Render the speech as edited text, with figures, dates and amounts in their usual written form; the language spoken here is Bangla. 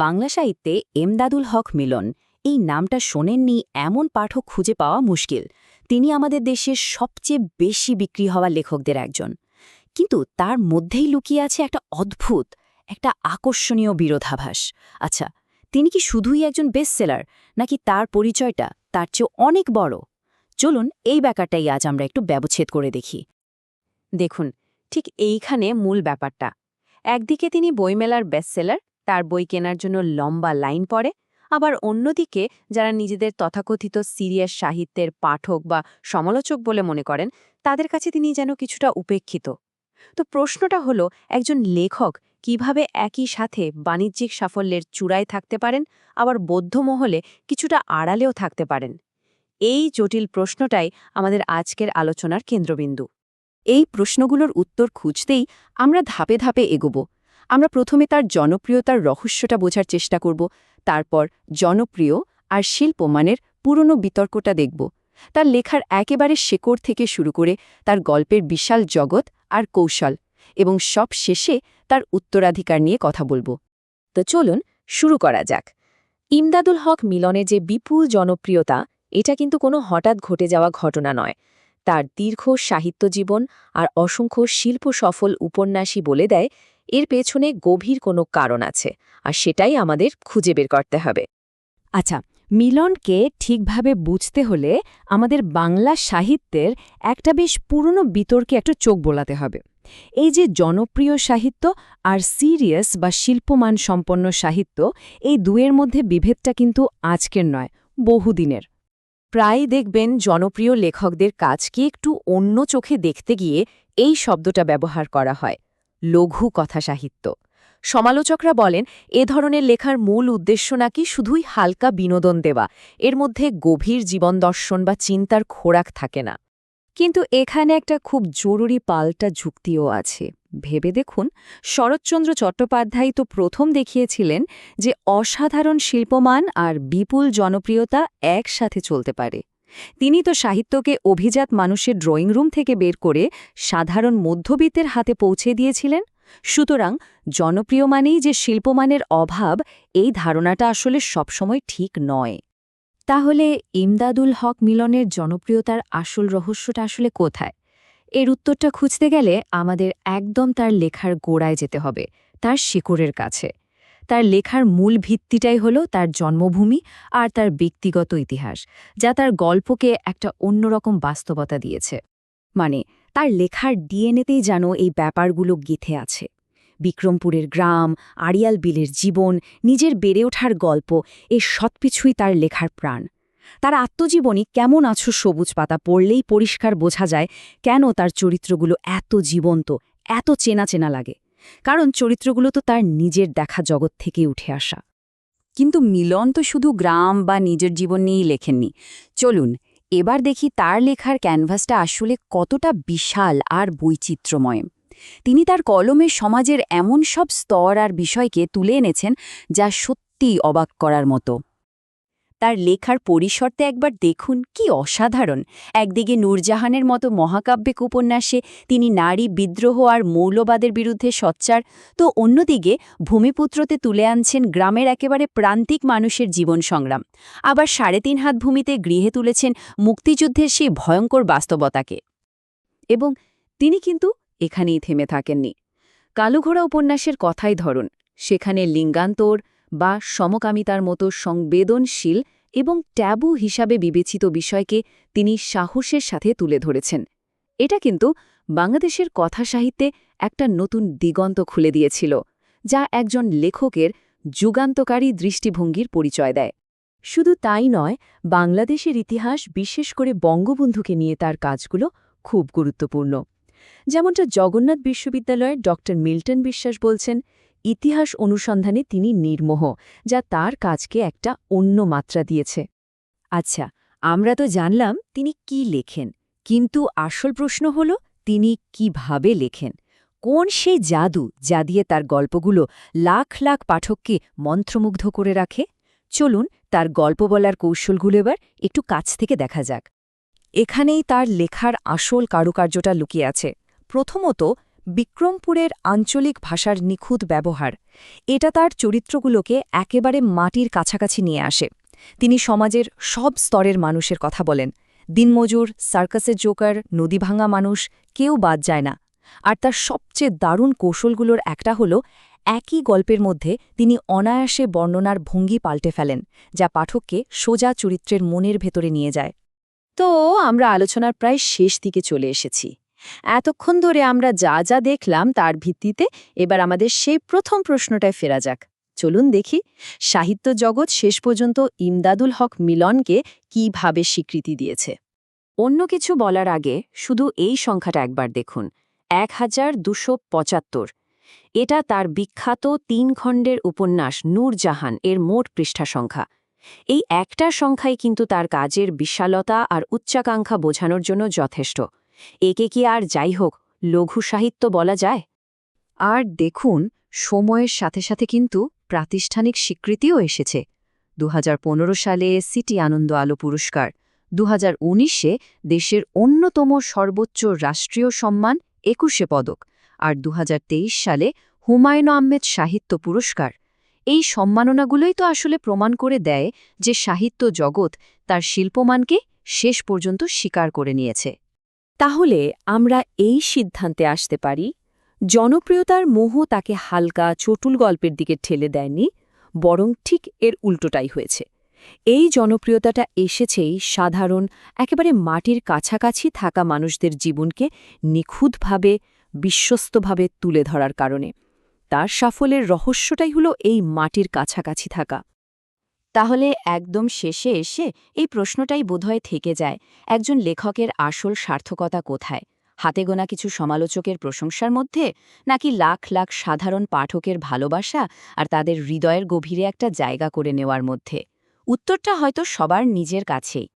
বাংলা সাহিত্যে এমদাদুল হক মিলন এই নামটা শোনেননি এমন পাঠক খুঁজে পাওয়া মুশকিল। তিনি আমাদের দেশের সবচেয়ে বেশি বিক্রি হওয়া লেখকদের একজন। কিন্তু তার মধ্যেই লুকিয়ে আছে একটা অদ্ভুত, একটা আকর্ষণীয় বিরোধাভাস। আচ্ছা, তিনি কি শুধুই একজন বেস্টসেলার, নাকি তার পরিচয়টা তার চেয়েও অনেক বড়? চলুন এই ব্যাপারটাই আজ আমরা একটু ব্যবচ্ছেদ করে দেখি। দেখুন, ঠিক এইখানে মূল ব্যাপারটা। একদিকে তিনি বইমেলার বেস্টসেলার, তার বই কেনার জন্য লম্বা লাইন পড়ে, আবার অন্যদিকে যারা নিজেদের তথাকথিত সিরিয়াস সাহিত্যের পাঠক বা সমালোচক বলে মনে করেন, তাদের কাছে তিনি যেন কিছুটা উপেক্ষিত। তো প্রশ্নটা হলো, একজন লেখক কিভাবে একই সাথে বাণিজ্যিক সাফল্যের চূড়ায় থাকতে পারেন, আবার বৌদ্ধ মহলে কিছুটা আড়ালেও থাকতে পারেন? এই জটিল প্রশ্নটাই আমাদের আজকের আলোচনার কেন্দ্রবিন্দু। এই প্রশ্নগুলোর উত্তর খুঁজতেই আমরা ধাপে ধাপে এগোব। আমরা প্রথমে তার জনপ্রিয়তার রহস্যটা বোঝার চেষ্টা করব, তারপর জনপ্রিয় আর শিল্পমানের পুরনো বিতর্কটা দেখব, তার লেখার একেবারে শেকড় থেকে শুরু করে তার গল্পের বিশাল জগৎ আর কৌশল, এবং সব শেষে তার উত্তরাধিকার নিয়ে কথা বলব। তো চলুন শুরু করা যাক। ইমদাদুল হক মিলনের যে বিপুল জনপ্রিয়তা, এটা কিন্তু কোনো হঠাৎ ঘটে যাওয়া ঘটনা নয়। তার দীর্ঘ সাহিত্য জীবন আর অসংখ্য শিল্প সফল উপন্যাসই বলে দেয় এর পেছনে গভীর কোনো কারণ আছে, আর সেটাই আমাদের খুঁজে বের করতে হবে। আচ্ছা, মিলনকে ঠিকভাবে বুঝতে হলে আমাদের বাংলা সাহিত্যের একটা বেশ পুরনো বিতর্কে একটু চোখ বোলাতে হবে। এই যে জনপ্রিয় সাহিত্য আর সিরিয়াস বা শিল্পমান সম্পন্ন সাহিত্য, এই দুয়ের মধ্যে বিভেদটা কিন্তু আজকের নয়, বহুদিনের। প্রায় দেখবেন জনপ্রিয় লেখকদের কাজকে একটু অন্য চোখে দেখতে গিয়ে এই শব্দটা ব্যবহার করা হয়, লঘু কথা সাহিত্য। সমালোচকরা বলেন এ ধরনের লেখার মূল উদ্দেশ্য নাকি শুধুই হালকা বিনোদন দেওয়া, এর মধ্যে গভীর জীবন দর্শন বা চিন্তার খোরাক থাকে না। কিন্তু এখানে একটা খুব জরুরি পাল্টা যুক্তিও আছে। ভেবে দেখুন, শরৎচন্দ্র চট্টোপাধ্যায় তো প্রথম দেখিয়েছিলেন যে অসাধারণ শিল্পমান আর বিপুল জনপ্রিয়তা একসাথে চলতে পারে। তিনি তো সাহিত্যকে অভিজাত মানুষের ড্রয়িং রুম থেকে বের করে সাধারণ মধ্যবিত্তের হাতে পৌঁছে দিয়েছিলেন। সুতরাং জনপ্রিয় মানেই যে শিল্পমানের অভাব, এই ধারণাটা আসলে সবসময় ঠিক নয়। তাহলে ইমদাদুল হক মিলনের জনপ্রিয়তার আসল রহস্যটা আসলে কোথায়? এর উত্তরটা খুঁজতে গেলে আমাদের একদম তার লেখার গোড়ায় যেতে হবে, তার শিকড়ের কাছে। তার লেখার মূল ভিত্তিটাই হলো তার জন্মভূমি আর তার ব্যক্তিগত ইতিহাস, যা তার গল্পকে একটা অন্যরকম বাস্তবতা দিয়েছে। মানে, তার লেখার ডিএনএতেই যেন এই ব্যাপারগুলো গেঁথে আছে। বিক্রমপুরের গ্রাম, আড়িয়াল বিলের জীবন, নিজের বেড়ে ওঠার গল্প, এই সবকিছুই তার লেখার প্রাণ। তার আত্মজীবনী কেমন আছো সবুজ পাতা পড়লেই পরিষ্কার বোঝা যায় কেন তার চরিত্রগুলো এত জীবন্ত, এত চেনা চেনা লাগে। কারণ চরিত্রগুলো তো তার নিজের দেখা জগৎ থেকে উঠে আসা। কিন্তু মিলন তো শুধু গ্রাম বা নিজের জীবন নিয়েই লেখেননি। চলুন এবার দেখি তার লেখার ক্যানভাসটা আসলে কতটা বিশাল আর বৈচিত্র্যময়। তিনি তার কলমে সমাজের এমন সব স্তর আর বিষয়কে তুলে এনেছেন যা সত্যিই অবাক করার মতো। তার লেখার পরিসরতে একবার দেখুন, কি অসাধারণ। একদিকে নূরজাহানের মতো মহাকাব্যিক উপন্যাসে তিনি নারী বিদ্রোহ আর মৌলবাদের বিরুদ্ধে সোচ্চার, তো অন্যদিকে ভূমিপুত্রতে তুলে আনছেন গ্রামের একেবারে প্রান্তিক মানুষের জীবন সংগ্রাম। আবার ৩.৫ হাত ভূমিতে গৃহে তুলেছেন মুক্তিযুদ্ধের সেই ভয়ঙ্কর বাস্তবতাকে। এবং তিনি কিন্তু এখানেই থেমে থাকেননি। কালোঘোড়া উপন্যাসের কথাই ধরুন, সেখানে লিঙ্গান্তর বা সমকামিতার মতো সংবেদনশীল এবং ট্যাবু হিসাবে বিবেচিত বিষয়কে তিনি সাহসের সাথে তুলে ধরেছেন। এটা কিন্তু বাংলাদেশের কথা সাহিত্যে একটা নতুন দিগন্ত খুলে দিয়েছিল, যা একজন লেখকের যুগান্তকারী দৃষ্টিভঙ্গির পরিচয় দেয়। শুধু তাই নয়, বাংলাদেশের ইতিহাস, বিশেষ করে বঙ্গবন্ধুকে নিয়ে তার কাজগুলো খুব গুরুত্বপূর্ণ। যেমনটা জগন্নাথ বিশ্ববিদ্যালয়ের ড. মিল্টন বিশ্বাস বলছেন, ইতিহাস অনুসন্ধানে তিনি নির্মোহ, যা তার কাজকে একটা অন্য মাত্রা দিয়েছে। আচ্ছা, আমরা তো জানলাম তিনি কি লেখেন, কিন্তু আসল প্রশ্ন হল তিনি কিভাবে লেখেন। কোন সেই জাদু যা দিয়ে তার গল্পগুলো লাখ লাখ পাঠককে মন্ত্রমুগ্ধ করে রাখে? চলুন তার গল্প বলার কৌশলগুলো এবার একটু কাছ থেকে দেখা যাক। এখানেই তার লেখার আসল কারুকার্যটা লুকিয়ে আছে। প্রথমত, বিক্রমপুরের আঞ্চলিক ভাষার নিখুঁত ব্যবহার এটা তার চরিত্রগুলোকে একেবারে মাটির কাছাকাছি নিয়ে আসে। তিনি সমাজের সব স্তরের মানুষের কথা বলেন, দিনমজুর, সার্কাসের জোকার, নদীভাঙা মানুষ, কেউ বাদ যায় না। আর তার সবচেয়ে দারুণ কৌশলগুলোর একটা হল একই গল্পের মধ্যে তিনি অনায়াসে বর্ণনার ভঙ্গি পাল্টে ফেলেন, যা পাঠককে সোজা চরিত্রের মনের ভেতরে নিয়ে যায়। তো আমরা আলোচনার প্রায় শেষ দিকে চলে এসেছি। এতক্ষণ ধরে আমরা যা যা দেখলাম তার ভিত্তিতে এবার আমাদের সেই প্রথম প্রশ্নটায় ফেরা যাক। চলুন দেখি সাহিত্য জগৎ শেষ পর্যন্ত ইমদাদুল হক মিলনকে কিভাবে স্বীকৃতি দিয়েছে। অন্য কিছু বলার আগে শুধু এই সংখ্যাটা একবার দেখুন, 1275। এটা তার বিখ্যাত 3 খণ্ডের উপন্যাস নূরজাহান এর মোট পৃষ্ঠা সংখ্যা। এই একটা সংখ্যাই কিন্তু তার কাজের বিশালতা আর উচ্চাকাঙ্ক্ষা বোঝানোর জন্য যথেষ্ট। একে কি আর যাই হোক লঘু সাহিত্য বলা যায়? আর দেখুন, সময়ের সাথে সাথে কিন্তু প্রাতিষ্ঠানিক স্বীকৃতিও এসেছে। 2015 সালে সিটি আনন্দ আলো পুরস্কার, 2019-এ দেশের অন্যতম সর্বোচ্চ রাষ্ট্রীয় সম্মান 21শে পদক, আর 2023 সালে হুমায়ুন আহমেদ সাহিত্য পুরস্কার। এই সম্মাননাগুলোই তো আসলে প্রমাণ করে দেয় যে সাহিত্য জগৎ তার শিল্পমানকে শেষ পর্যন্ত স্বীকার করে নিয়েছে। তাহলে আমরা এই সিদ্ধান্তে আসতে পারি, জনপ্রিয়তার মোহ তাকে হালকা চটুল গল্পের দিকে ঠেলে দেয়নি, বরং ঠিক এর উল্টোটাই হয়েছে। এই জনপ্রিয়তাটা এসেছেই সাধারণ, একেবারে মাটির কাছাকাছি থাকা মানুষদের জীবনকে নিখুঁতভাবে, বিশ্বস্তভাবে তুলে ধরার কারণে। তার সাফল্যের রহস্যটাই হলো এই মাটির কাছাকাছি থাকা। তাহলে একদম শেষে এসে এই প্রশ্নটাই বোধহয় থেকে যায়, একজন লেখকের আসল সার্থকতা কোথায়? হাতে গোনা কিছু সমালোচকের প্রশংসার মধ্যে, নাকি লাখ লাখ সাধারণ পাঠকের ভালোবাসা আর তাদের হৃদয়ের গভীরে একটা জায়গা করে নেওয়ার মধ্যে? উত্তরটা হয়তো সবার নিজের কাছেই।